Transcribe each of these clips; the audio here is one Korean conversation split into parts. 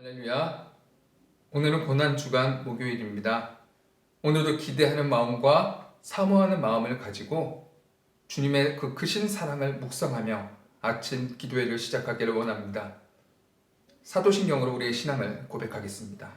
할렐루야. 오늘은 고난주간 목요일입니다. 오늘도 기대하는 마음과 사모하는 마음을 가지고 주님의 그 크신 사랑을 묵상하며 아침 기도회를 시작하기를 원합니다. 사도신경으로 우리의 신앙을 고백하겠습니다.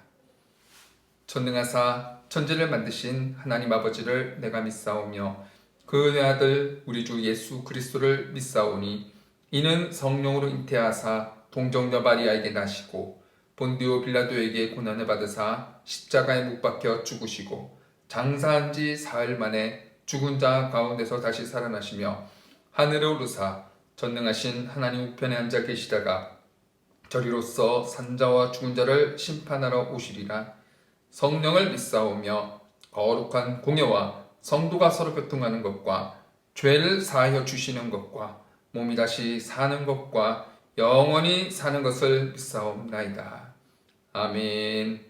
전능하사 천지를 만드신 하나님 아버지를 내가 믿사오며 그 내 아들 우리 주 예수 그리스도를 믿사오니 이는 성령으로 잉태하사 동정녀 마리아에게 나시고 본디오 빌라도에게 고난을 받으사 십자가에 못 박혀 죽으시고 장사한 지 사흘 만에 죽은 자 가운데서 다시 살아나시며 하늘에 오르사 전능하신 하나님 우편에 앉아 계시다가 저리로서 산자와 죽은 자를 심판하러 오시리라. 성령을 믿사오며 거룩한 공예와 성도가 서로 교통하는 것과 죄를 사하여 주시는 것과 몸이 다시 사는 것과 영원히 사는 것을 믿사옵나이다. 아멘.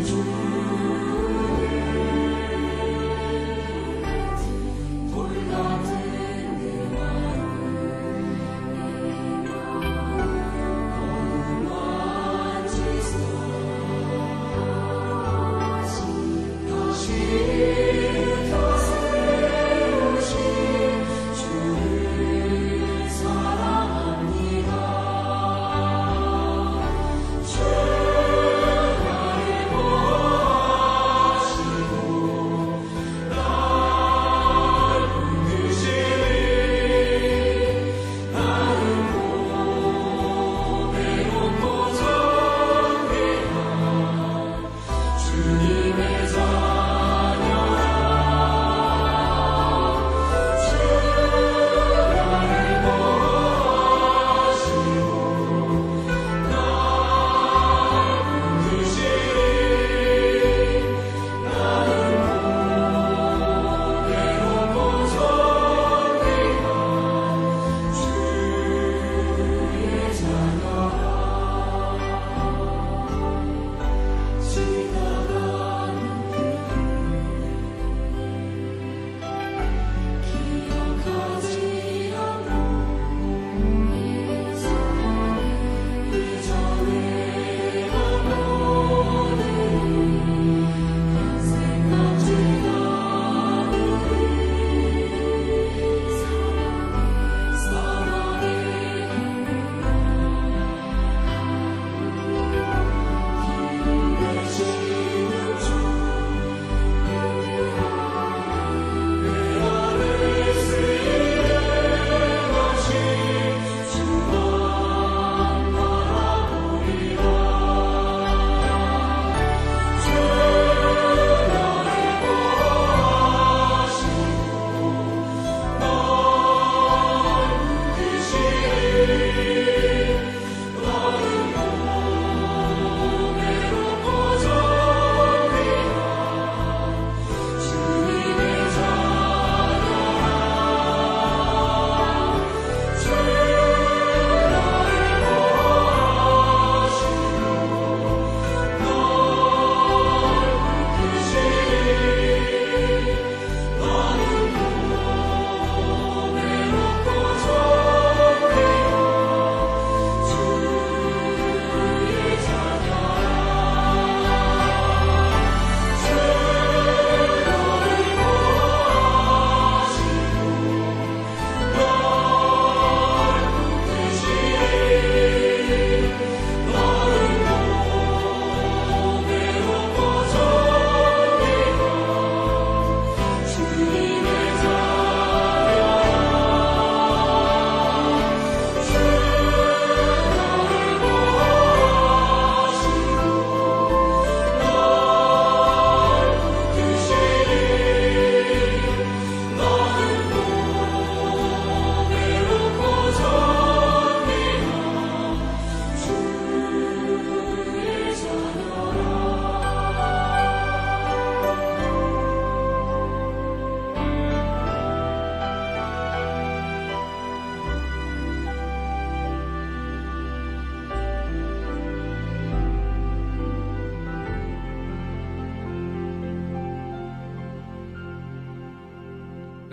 주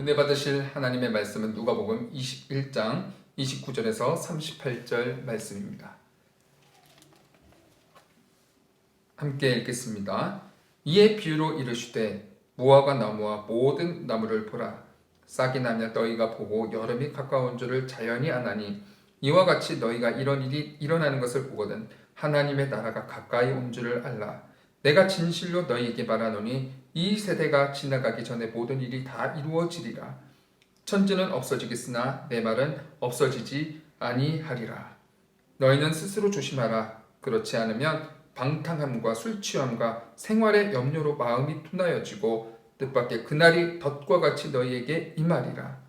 은혜 받으실 하나님의 말씀은 누가복음 21장 29절에서 38절 말씀입니다. 함께 읽겠습니다. 이에 비유로 이르시되 무화과 나무와 모든 나무를 보라. 싹이 나며 너희가 보고 여름이 가까운 줄을 자연히 아나니 이와 같이 너희가 이런 일이 일어나는 것을 보거든 하나님의 나라가 가까이 온 줄을 알라. 내가 진실로 너희에게 말하노니 이 세대가 지나가기 전에 모든 일이 다 이루어지리라. 천지는 없어지겠으나 내 말은 없어지지 아니하리라. 너희는 스스로 조심하라. 그렇지 않으면 방탕함과 술 취함과 생활의 염려로 마음이 둔하여지고 뜻밖의 그날이 덫과 같이 너희에게 임하리라.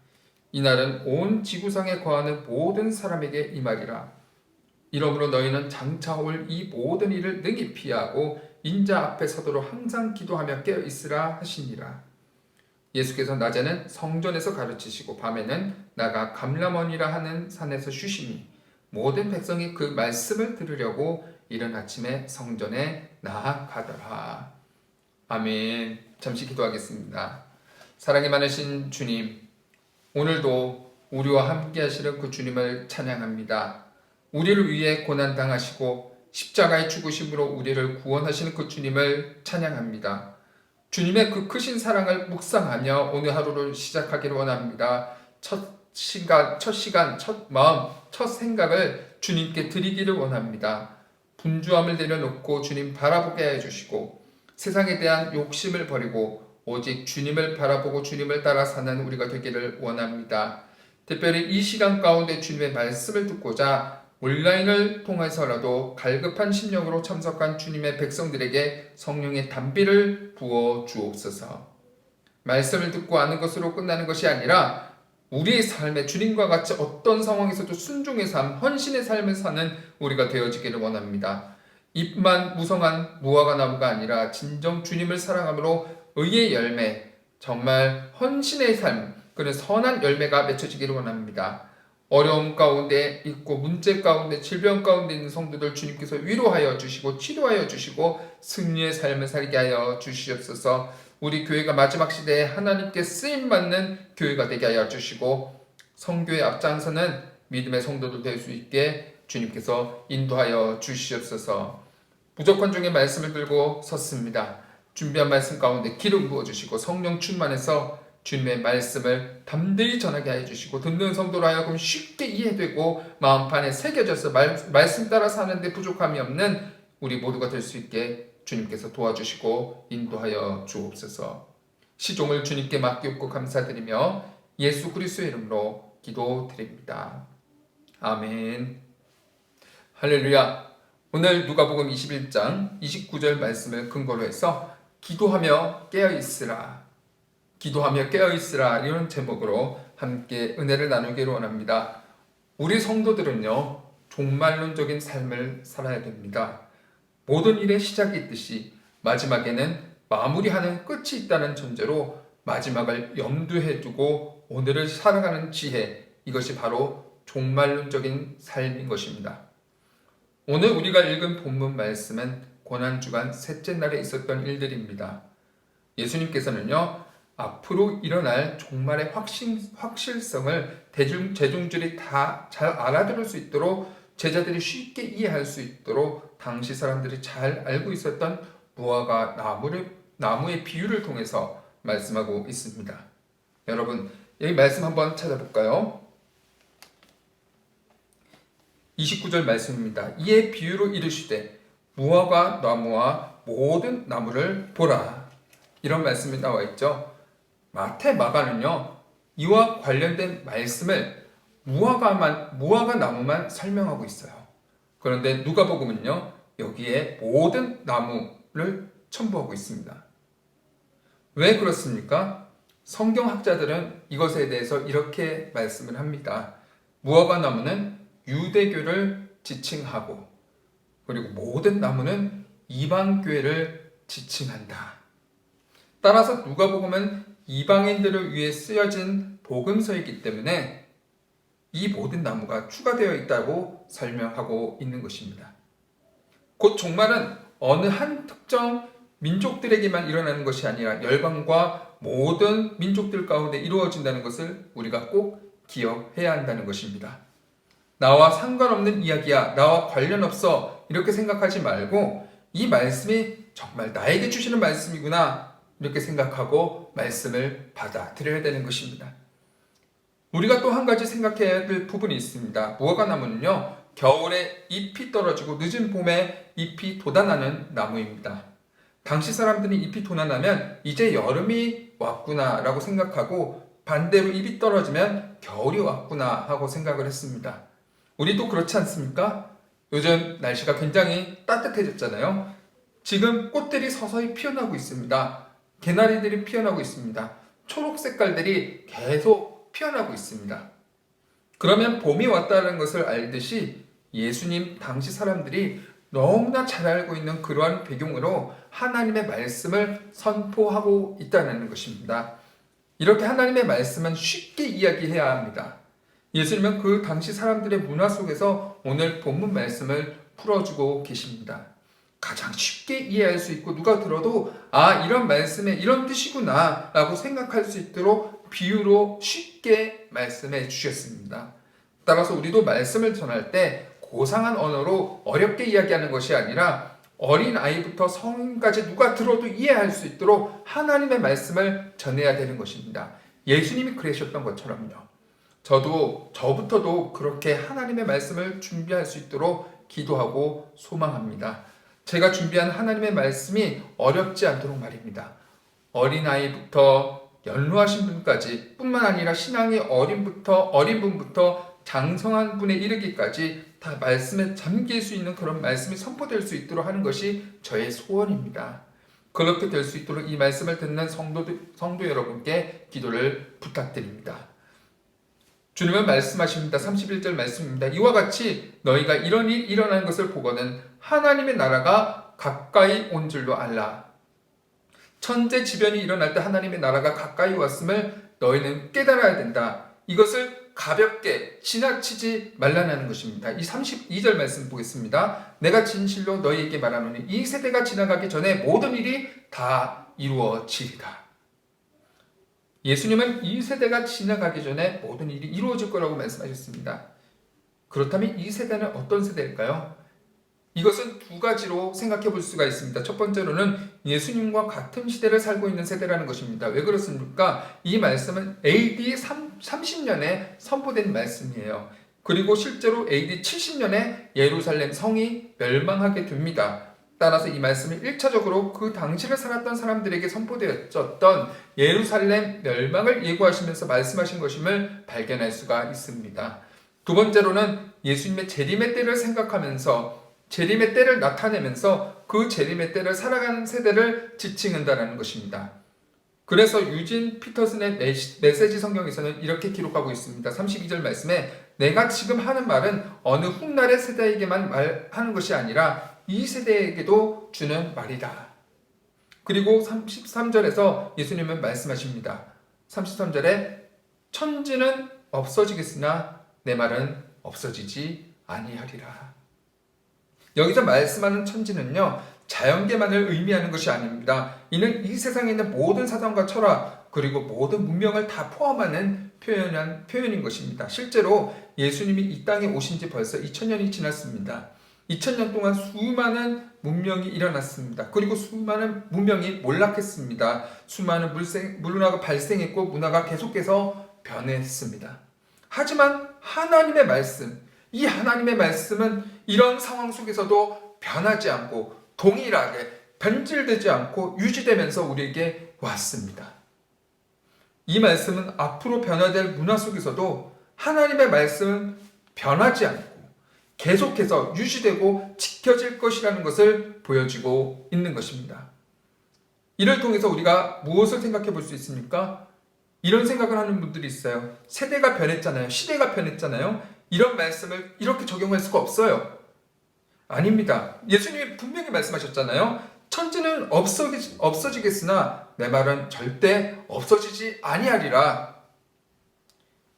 이날은 온 지구상에 거하는 모든 사람에게 임하리라. 이러므로 너희는 장차 올 이 모든 일을 능히 피하고 인자 앞에 서도록 항상 기도하며 깨어 있으라 하시니라. 예수께서 낮에는 성전에서 가르치시고 밤에는 나가 감람원이라 하는 산에서 쉬시니 모든 백성이 그 말씀을 들으려고 이른 아침에 성전에 나아가더라. 아멘. 잠시 기도하겠습니다. 사랑이 많으신 주님, 오늘도 우리와 함께 하시는 그 주님을 찬양합니다. 우리를 위해 고난당하시고 십자가의 죽으심으로 우리를 구원하시는 그 주님을 찬양합니다. 주님의 그 크신 사랑을 묵상하며 오늘 하루를 시작하기를 원합니다. 첫 시간, 첫 마음, 첫 생각을 주님께 드리기를 원합니다. 분주함을 내려놓고 주님 바라보게 해주시고 세상에 대한 욕심을 버리고 오직 주님을 바라보고 주님을 따라 사는 우리가 되기를 원합니다. 특별히 이 시간 가운데 주님의 말씀을 듣고자 온라인을 통해서라도 갈급한 심령으로 참석한 주님의 백성들에게 성령의 단비를 부어 주옵소서. 말씀을 듣고 아는 것으로 끝나는 것이 아니라 우리의 삶에 주님과 같이 어떤 상황에서도 순종의 삶, 헌신의 삶을 사는 우리가 되어지기를 원합니다. 잎만 무성한 무화과 나무가 아니라 진정 주님을 사랑함으로 의의 열매, 정말 헌신의 삶, 그런 선한 열매가 맺혀지기를 원합니다. 어려움 가운데 있고 문제 가운데 질병 가운데 있는 성도들 주님께서 위로하여 주시고 치료하여 주시고 승리의 삶을 살게 하여 주시옵소서. 우리 교회가 마지막 시대에 하나님께 쓰임받는 교회가 되게 하여 주시고 성교의 앞장서는 믿음의 성도들 될 수 있게 주님께서 인도하여 주시옵소서. 부족한 중에 말씀을 들고 섰습니다. 준비한 말씀 가운데 기름 부어주시고 성령 충만해서 주님의 말씀을 담대히 전하게 해주시고 듣는 성도로 하여금 쉽게 이해되고 마음판에 새겨져서 말씀 따라 사는데 부족함이 없는 우리 모두가 될 수 있게 주님께서 도와주시고 인도하여 주옵소서. 시종을 주님께 맡기옵고 감사드리며 예수 그리스도의 이름으로 기도드립니다. 아멘. 할렐루야. 오늘 누가복음 21장 29절 말씀을 근거로 해서 기도하며 깨어있으라, 기도하며 깨어있으라 이런 제목으로 함께 은혜를 나누기를 원합니다. 우리 성도들은요, 종말론적인 삶을 살아야 됩니다. 모든 일의 시작이 있듯이 마지막에는 마무리하는 끝이 있다는 전제로 마지막을 염두에 두고 오늘을 살아가는 지혜, 이것이 바로 종말론적인 삶인 것입니다. 오늘 우리가 읽은 본문 말씀은 고난주간 셋째 날에 있었던 일들입니다. 예수님께서는요, 앞으로 일어날 종말의 확실성을 대중들이 다 잘 알아들을 수 있도록, 제자들이 쉽게 이해할 수 있도록 당시 사람들이 잘 알고 있었던 무화과 나무의 비유를 통해서 말씀하고 있습니다. 여러분, 여기 말씀 한번 찾아볼까요? 29절 말씀입니다. 이에 비유로 이르시되 무화과 나무와 모든 나무를 보라. 이런 말씀이 나와 있죠. 마태, 마가는요, 이와 관련된 말씀을 무화과 나무만 설명하고 있어요. 그런데 누가복음은요, 여기에 모든 나무를 첨부하고 있습니다. 왜 그렇습니까? 성경학자들은 이것에 대해서 이렇게 말씀을 합니다. 무화과 나무는 유대교를 지칭하고, 그리고 모든 나무는 이방교회를 지칭한다. 따라서 누가복음은 이방인들을 위해 쓰여진 복음서이기 때문에 이 모든 나무가 추가되어 있다고 설명하고 있는 것입니다. 곧 종말은 어느 한 특정 민족들에게만 일어나는 것이 아니라 열방과 모든 민족들 가운데 이루어진다는 것을 우리가 꼭 기억해야 한다는 것입니다. 나와 상관없는 이야기야, 나와 관련 없어, 이렇게 생각하지 말고 이 말씀이 정말 나에게 주시는 말씀이구나, 이렇게 생각하고 말씀을 받아들여야 되는 것입니다. 우리가 또 한 가지 생각해야 될 부분이 있습니다. 무화과 나무는요, 겨울에 잎이 떨어지고 늦은 봄에 잎이 돋아나는 나무입니다. 당시 사람들이 잎이 돋아나면 이제 여름이 왔구나 라고 생각하고, 반대로 잎이 떨어지면 겨울이 왔구나 하고 생각을 했습니다. 우리도 그렇지 않습니까? 요즘 날씨가 굉장히 따뜻해졌잖아요. 지금 꽃들이 서서히 피어나고 있습니다. 개나리들이 피어나고 있습니다. 초록 색깔들이 계속 피어나고 있습니다. 그러면 봄이 왔다는 것을 알듯이 예수님 당시 사람들이 너무나 잘 알고 있는 그러한 배경으로 하나님의 말씀을 선포하고 있다는 것입니다. 이렇게 하나님의 말씀은 쉽게 이야기해야 합니다. 예수님은 그 당시 사람들의 문화 속에서 오늘 본문 말씀을 풀어주고 계십니다. 가장 쉽게 이해할 수 있고 누가 들어도 이런 말씀에 이런 뜻이구나 라고 생각할 수 있도록 비유로 쉽게 말씀해 주셨습니다. 따라서 우리도 말씀을 전할 때 고상한 언어로 어렵게 이야기하는 것이 아니라 어린 아이부터 성인까지 누가 들어도 이해할 수 있도록 하나님의 말씀을 전해야 되는 것입니다. 예수님이 그러셨던 것처럼요. 저부터도 그렇게 하나님의 말씀을 준비할 수 있도록 기도하고 소망합니다. 제가 준비한 하나님의 말씀이 어렵지 않도록 말입니다. 어린아이부터 연로하신 분까지 뿐만 아니라 신앙이 어린 분부터 장성한 분에 이르기까지 다 말씀에 잠길 수 있는 그런 말씀이 선포될 수 있도록 하는 것이 저의 소원입니다. 그렇게 될 수 있도록 이 말씀을 듣는 성도 여러분께 기도를 부탁드립니다. 주님은 말씀하십니다. 31절 말씀입니다. 이와 같이 너희가 이런 일이 일어나는 것을 보고는 하나님의 나라가 가까이 온 줄로 알라. 천재지변이 일어날 때 하나님의 나라가 가까이 왔음을 너희는 깨달아야 된다. 이것을 가볍게 지나치지 말라는 것입니다. 이 32절 말씀 보겠습니다. 내가 진실로 너희에게 말하노니 이 세대가 지나가기 전에 모든 일이 다 이루어지리라. 예수님은 이 세대가 지나가기 전에 모든 일이 이루어질 거라고 말씀하셨습니다. 그렇다면 이 세대는 어떤 세대일까요? 이것은 두 가지로 생각해 볼 수가 있습니다. 첫 번째로는 예수님과 같은 시대를 살고 있는 세대라는 것입니다. 왜 그렇습니까? 이 말씀은 AD 30년에 선포된 말씀이에요. 그리고 실제로 AD 70년에 예루살렘 성이 멸망하게 됩니다. 따라서 이 말씀은 1차적으로 그 당시를 살았던 사람들에게 선포되었던 예루살렘 멸망을 예고하시면서 말씀하신 것임을 발견할 수가 있습니다. 두 번째로는 예수님의 재림의 때를 생각하면서 재림의 때를 나타내면서 그 재림의 때를 살아가는 세대를 지칭한다는 것입니다. 그래서 유진 피터슨의 메시지 성경에서는 이렇게 기록하고 있습니다. 32절 말씀에 내가 지금 하는 말은 어느 훗날의 세대에게만 말하는 것이 아니라 이 세대에게도 주는 말이다. 그리고 33절에서 예수님은 말씀하십니다. 33절에 천지는 없어지겠으나 내 말은 없어지지 아니하리라. 여기서 말씀하는 천지는요, 자연계만을 의미하는 것이 아닙니다. 이는 이 세상에 있는 모든 사상과 철학 그리고 모든 문명을 다 포함하는 표현인 것입니다. 실제로 예수님이 이 땅에 오신 지 벌써 2000년이 지났습니다. 2000년 동안 수많은 문명이 일어났습니다. 그리고 수많은 문명이 몰락했습니다. 수많은 문화가 발생했고 문화가 계속해서 변했습니다. 하지만 하나님의 말씀, 이 하나님의 말씀은 이런 상황 속에서도 변하지 않고 동일하게 변질되지 않고 유지되면서 우리에게 왔습니다. 이 말씀은 앞으로 변화될 문화 속에서도 하나님의 말씀은 변하지 않고 계속해서 유지되고 지켜질 것이라는 것을 보여주고 있는 것입니다. 이를 통해서 우리가 무엇을 생각해 볼 수 있습니까? 이런 생각을 하는 분들이 있어요. 세대가 변했잖아요. 시대가 변했잖아요. 이런 말씀을 이렇게 적용할 수가 없어요. 아닙니다. 예수님이 분명히 말씀하셨잖아요. 천지는 없어지겠으나 내 말은 절대 없어지지 아니하리라.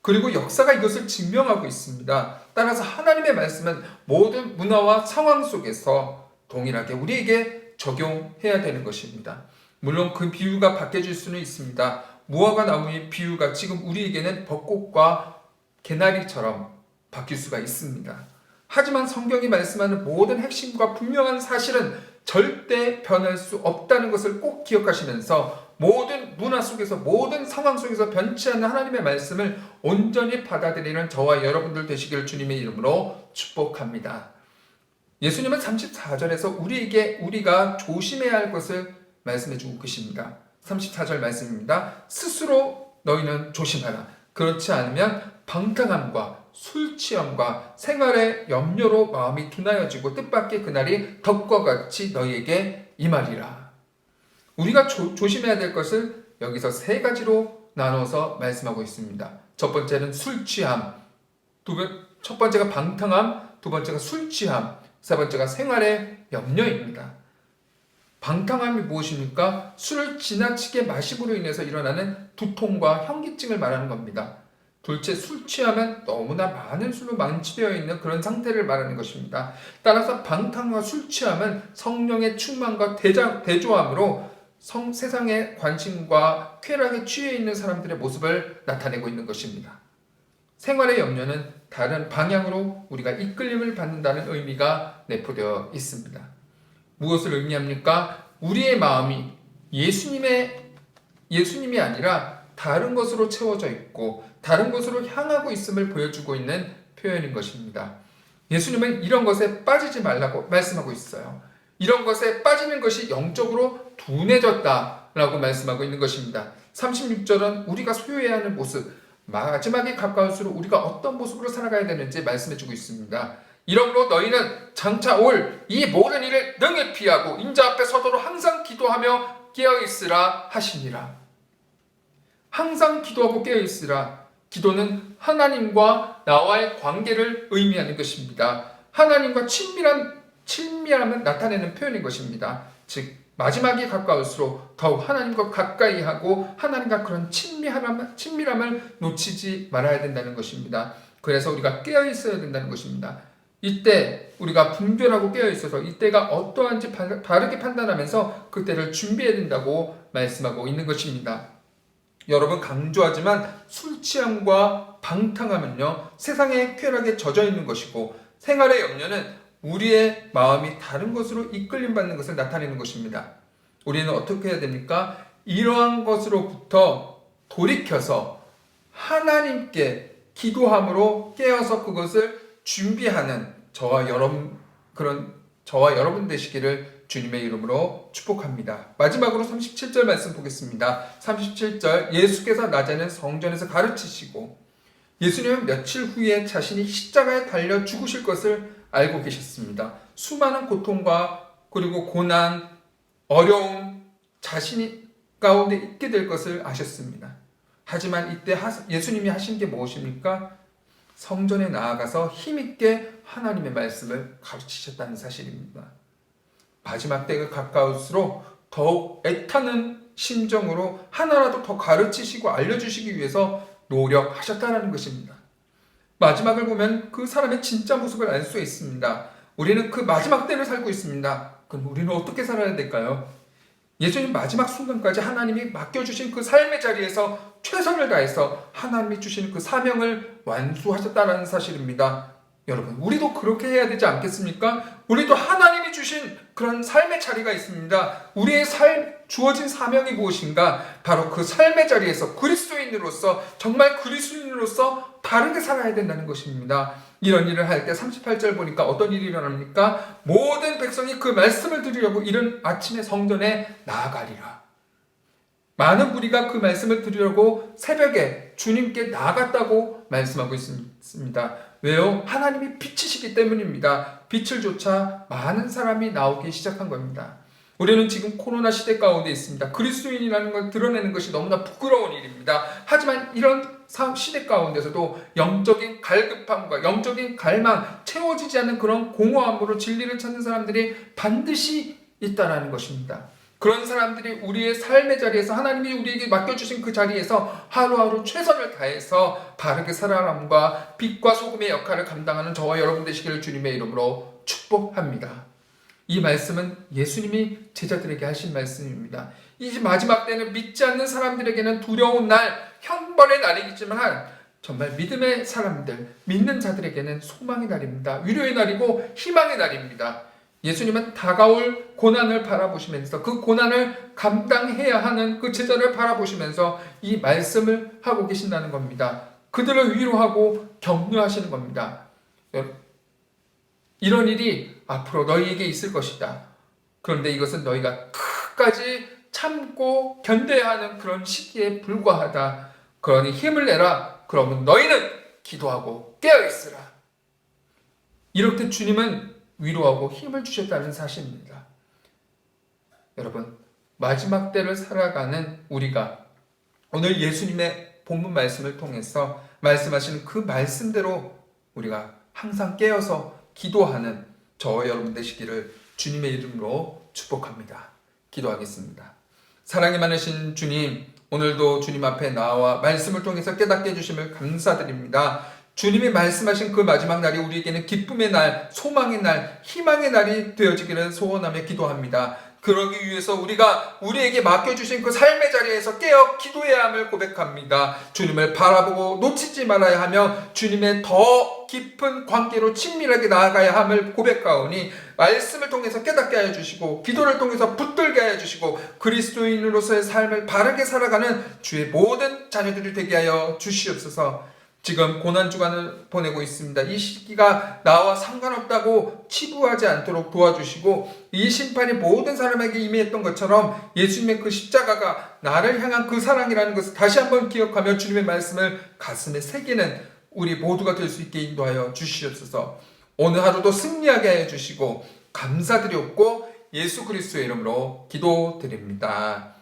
그리고 역사가 이것을 증명하고 있습니다. 따라서 하나님의 말씀은 모든 문화와 상황 속에서 동일하게 우리에게 적용해야 되는 것입니다. 물론 그 비유가 바뀌어질 수는 있습니다. 무화과 나무의 비유가 지금 우리에게는 벚꽃과 개나리처럼 바뀔 수가 있습니다. 하지만 성경이 말씀하는 모든 핵심과 분명한 사실은 절대 변할 수 없다는 것을 꼭 기억하시면서 모든 문화 속에서 모든 상황 속에서 변치 않는 하나님의 말씀을 온전히 받아들이는 저와 여러분들 되시기를 주님의 이름으로 축복합니다. 예수님은 34절에서 우리가 조심해야 할 것을 말씀해 주고 계십니다. 34절 말씀입니다. 스스로 너희는 조심하라. 그렇지 않으면 방탕함과 술 취함과 생활의 염려로 마음이 둔하여지고 뜻밖의 그날이 덕과 같이 너희에게 임하리라. 우리가 조심해야 될 것을 여기서 세 가지로 나눠서 말씀하고 있습니다. 첫 번째는 술 취함, 첫 번째가 방탕함, 두 번째가 술 취함, 세 번째가 생활의 염려입니다. 방탕함이 무엇입니까? 술을 지나치게 마심으로 인해서 일어나는 두통과 현기증을 말하는 겁니다. 둘째, 술 취하면 너무나 많은 술로 만취되어 있는 그런 상태를 말하는 것입니다. 따라서 방탕과 술 취함은 성령의 충만과 대조함으로 세상의 관심과 쾌락에 취해 있는 사람들의 모습을 나타내고 있는 것입니다. 생활의 염려는 다른 방향으로 우리가 이끌림을 받는다는 의미가 내포되어 있습니다. 무엇을 의미합니까? 우리의 마음이 예수님이 아니라 다른 것으로 채워져 있고 다른 것으로 향하고 있음을 보여주고 있는 표현인 것입니다. 예수님은 이런 것에 빠지지 말라고 말씀하고 있어요. 이런 것에 빠지는 것이 영적으로 둔해졌다라고 말씀하고 있는 것입니다. 36절은 우리가 소유해야 하는 모습, 마지막에 가까울수록 우리가 어떤 모습으로 살아가야 되는지 말씀해주고 있습니다. 이러므로 너희는 장차 올 이 모든 일을 능히 피하고 인자 앞에 서도록 항상 기도하며 깨어있으라 하시니라. 항상 기도하고 깨어있으라. 기도는 하나님과 나와의 관계를 의미하는 것입니다. 하나님과 친밀함을 나타내는 표현인 것입니다. 즉 마지막이 가까울수록 더욱 하나님과 가까이 하고 하나님과 그런 친밀함을 놓치지 말아야 된다는 것입니다. 그래서 우리가 깨어있어야 된다는 것입니다. 이때 우리가 분별하고 깨어있어서 이때가 어떠한지 바르게 판단하면서 그때를 준비해야 된다고 말씀하고 있는 것입니다. 여러분, 강조하지만 술 취함과 방탕함은요, 세상의 쾌락에 젖어 있는 것이고 생활의 염려는 우리의 마음이 다른 것으로 이끌림 받는 것을 나타내는 것입니다. 우리는 어떻게 해야 됩니까? 이러한 것으로부터 돌이켜서 하나님께 기도함으로 깨어서 그것을 준비하는 저와 여러분 되시기를 주님의 이름으로 축복합니다. 마지막으로 37절 말씀 보겠습니다. 37절, 예수께서 낮에는 성전에서 가르치시고 예수님은 며칠 후에 자신이 십자가에 달려 죽으실 것을 알고 계셨습니다. 수많은 고통과 그리고 고난, 어려움, 자신이 가운데 있게 될 것을 아셨습니다. 하지만 이때 예수님이 하신 게 무엇입니까? 성전에 나아가서 힘있게 하나님의 말씀을 가르치셨다는 사실입니다. 마지막 때가 가까울수록 더욱 애타는 심정으로 하나라도 더 가르치시고 알려주시기 위해서 노력하셨다는 것입니다. 마지막을 보면 그 사람의 진짜 모습을 알 수 있습니다. 우리는 그 마지막 때를 살고 있습니다. 그럼 우리는 어떻게 살아야 될까요? 예수님 마지막 순간까지 하나님이 맡겨주신 그 삶의 자리에서 최선을 다해서 하나님이 주신 그 사명을 완수하셨다는 사실입니다. 여러분, 우리도 그렇게 해야 되지 않겠습니까? 우리도 하나님이 주신 그런 삶의 자리가 있습니다. 우리의 주어진 사명이 무엇인가? 바로 그 삶의 자리에서 그리스도인으로서 정말 그리스도인으로서 다르게 살아야 된다는 것입니다. 이런 일을 할 때 38절 보니까 어떤 일이 일어납니까? 모든 백성이 그 말씀을 들으려고 이른 아침에 성전에 나아가리라. 많은 무리가 그 말씀을 들으려고 새벽에 주님께 나아갔다고 말씀하고 있습니다. 왜요? 하나님이 빛이시기 때문입니다. 빛을 쫓아 많은 사람이 나오기 시작한 겁니다. 우리는 지금 코로나 시대 가운데 있습니다. 그리스도인이라는 걸 드러내는 것이 너무나 부끄러운 일입니다. 하지만 이런 시대 가운데서도 영적인 갈급함과 영적인 갈망, 채워지지 않는 그런 공허함으로 진리를 찾는 사람들이 반드시 있다는 것입니다. 그런 사람들이 우리의 삶의 자리에서 하나님이 우리에게 맡겨주신 그 자리에서 하루하루 최선을 다해서 바르게 살아남과 빛과 소금의 역할을 감당하는 저와 여러분 되시기를 주님의 이름으로 축복합니다. 이 말씀은 예수님이 제자들에게 하신 말씀입니다. 이 마지막 때는 믿지 않는 사람들에게는 두려운 날, 형벌의 날이겠지만 정말 믿음의 사람들, 믿는 자들에게는 소망의 날입니다. 위로의 날이고 희망의 날입니다. 예수님은 다가올 고난을 바라보시면서 그 고난을 감당해야 하는 그 제자를 바라보시면서 이 말씀을 하고 계신다는 겁니다. 그들을 위로하고 격려하시는 겁니다. 이런 일이 앞으로 너희에게 있을 것이다. 그런데 이것은 너희가 끝까지 참고 견뎌야 하는 그런 시기에 불과하다. 그러니 힘을 내라. 그러면 너희는 기도하고 깨어있으라. 이렇게 주님은 위로하고 힘을 주셨다는 사실입니다. 여러분, 마지막 때를 살아가는 우리가 오늘 예수님의 본문 말씀을 통해서 말씀하시는 그 말씀대로 우리가 항상 깨어서 기도하는 저와 여러분 되시기를 주님의 이름으로 축복합니다. 기도하겠습니다. 사랑이 많으신 주님, 오늘도 주님 앞에 나와 말씀을 통해서 깨닫게 해주심을 감사드립니다. 주님이 말씀하신 그 마지막 날이 우리에게는 기쁨의 날, 소망의 날, 희망의 날이 되어지기를 소원하며 기도합니다. 그러기 위해서 우리가 우리에게 맡겨주신 그 삶의 자리에서 깨어 기도해야 함을 고백합니다. 주님을 바라보고 놓치지 말아야 하며 주님의 더 깊은 관계로 친밀하게 나아가야 함을 고백하오니 말씀을 통해서 깨닫게 하여 주시고 기도를 통해서 붙들게 하여 주시고 그리스도인으로서의 삶을 바르게 살아가는 주의 모든 자녀들이 되게 하여 주시옵소서. 지금 고난주간을 보내고 있습니다. 이 시기가 나와 상관없다고 치부하지 않도록 도와주시고 이 심판이 모든 사람에게 임했던 것처럼 예수님의 그 십자가가 나를 향한 그 사랑이라는 것을 다시 한번 기억하며 주님의 말씀을 가슴에 새기는 우리 모두가 될 수 있게 인도하여 주시옵소서. 오늘 하루도 승리하게 하여 주시고 감사드리옵고 예수 그리스도의 이름으로 기도드립니다.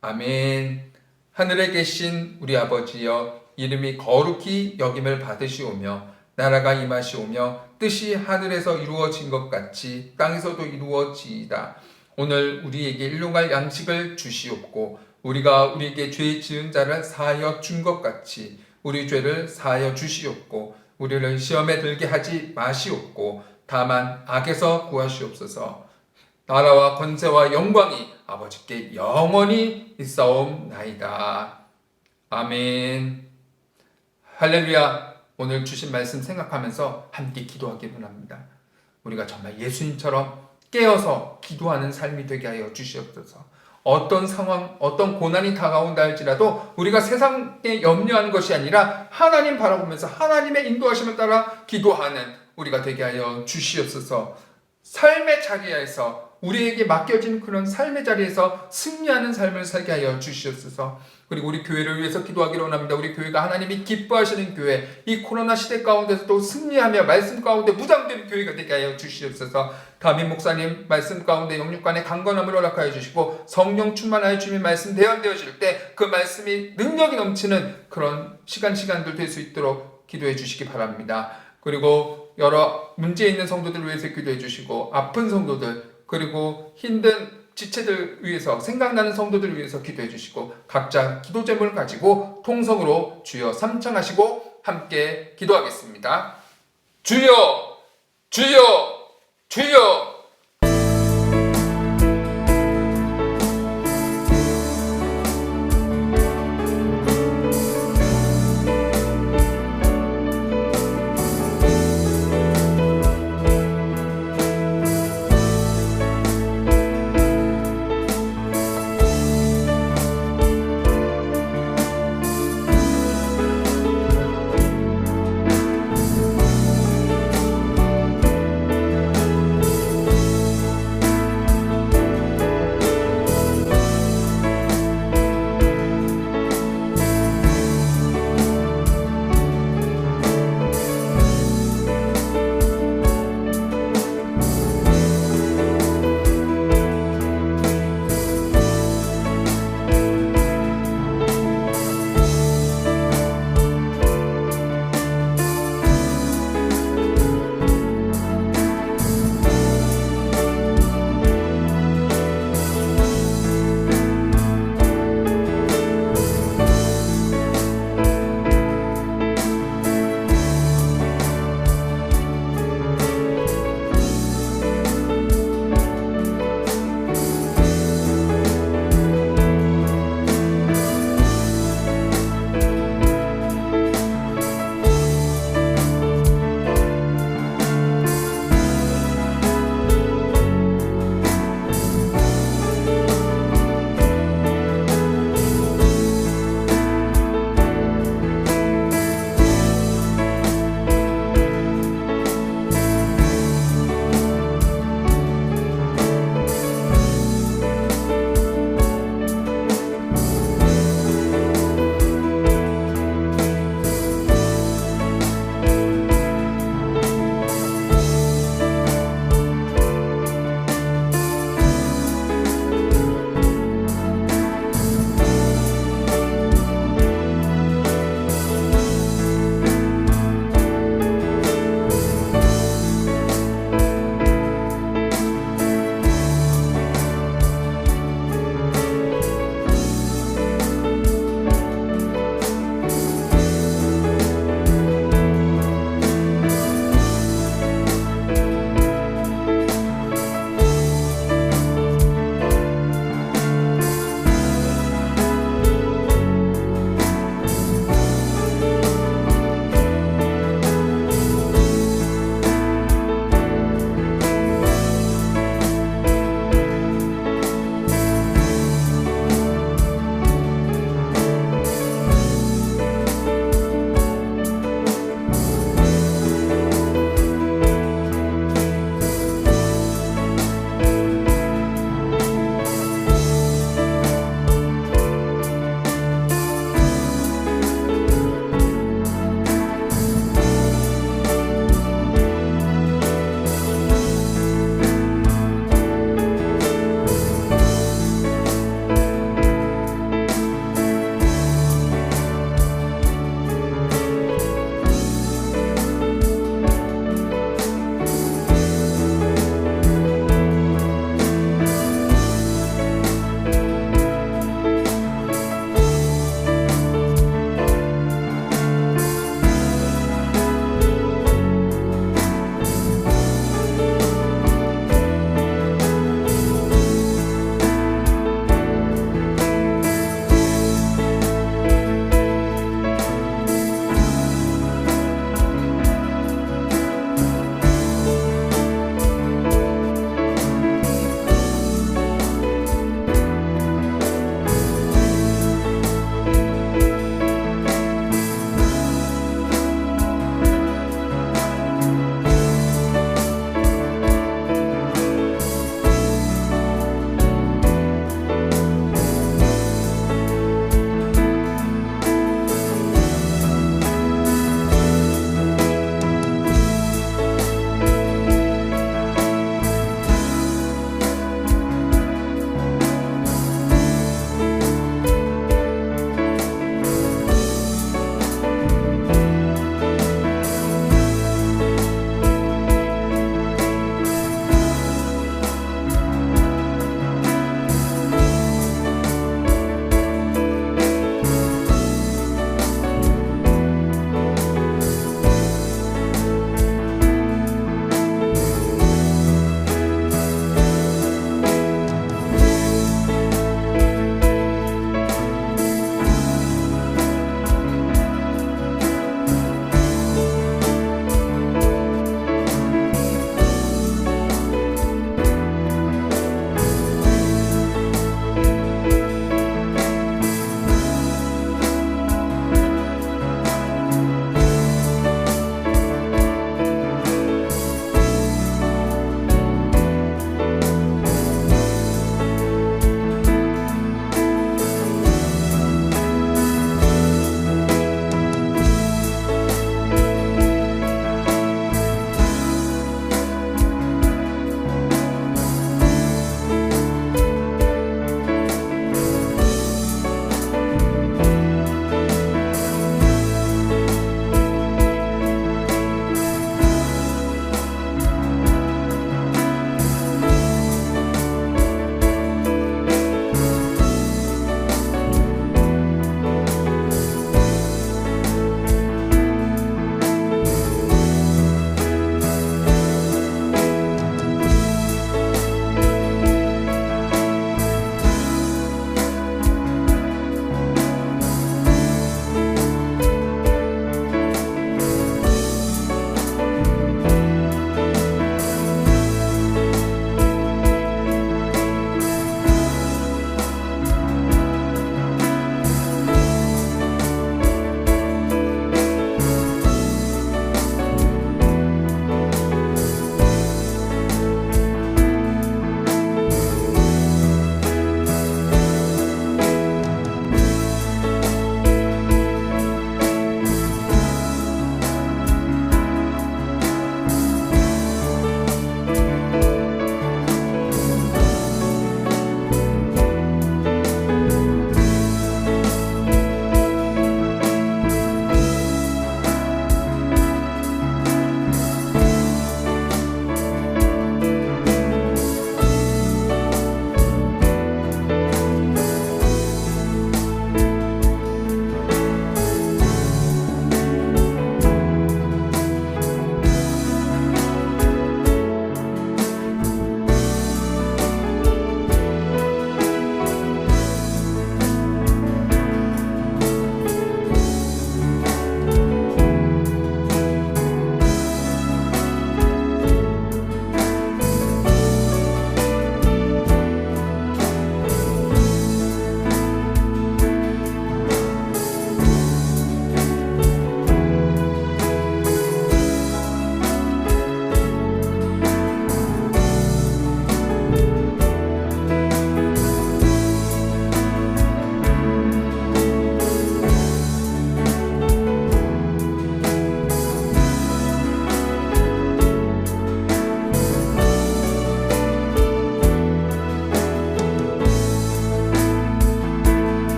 아멘. 하늘에 계신 우리 아버지여, 이름이 거룩히 여김을 받으시오며 나라가 임하시오며 뜻이 하늘에서 이루어진 것 같이 땅에서도 이루어지이다. 오늘 우리에게 일용할 양식을 주시옵고 우리가 우리에게 죄 지은 자를 사하여 준 것 같이 우리 죄를 사하여 주시옵고 우리를 시험에 들게 하지 마시옵고 다만 악에서 구하시옵소서. 나라와 권세와 영광이 아버지께 영원히 있사옵나이다. 아멘. 할렐루야. 오늘 주신 말씀 생각하면서 함께 기도하기 원합니다. 우리가 정말 예수님처럼 깨어서 기도하는 삶이 되게 하여 주시옵소서. 어떤 상황, 어떤 고난이 다가온다 할지라도 우리가 세상에 염려하는 것이 아니라 하나님 바라보면서 하나님의 인도하심을 따라 기도하는 우리가 되게 하여 주시옵소서. 삶의 자리에서 우리에게 맡겨진 그런 삶의 자리에서 승리하는 삶을 살게 하여 주시옵소서. 그리고 우리 교회를 위해서 기도하기를 원합니다. 우리 교회가 하나님이 기뻐하시는 교회, 이 코로나 시대 가운데서도 승리하며 말씀 가운데 무장된 교회가 되게 하여 주시옵소서. 담임 목사님 말씀 가운데 영육간의 강건함을 허락하여 주시고 성령 충만하여 주님의 말씀 대언되어질 때 그 말씀이 능력이 넘치는 그런 시간들 될 수 있도록 기도해 주시기 바랍니다. 그리고 여러 문제 있는 성도들을 위해서 기도해 주시고 아픈 성도들 그리고 힘든 지체들 위해서 생각나는 성도들을 위해서 기도해 주시고 각자 기도 제목을 가지고 통성으로 주여 삼창하시고 함께 기도하겠습니다. 주여 주여 주여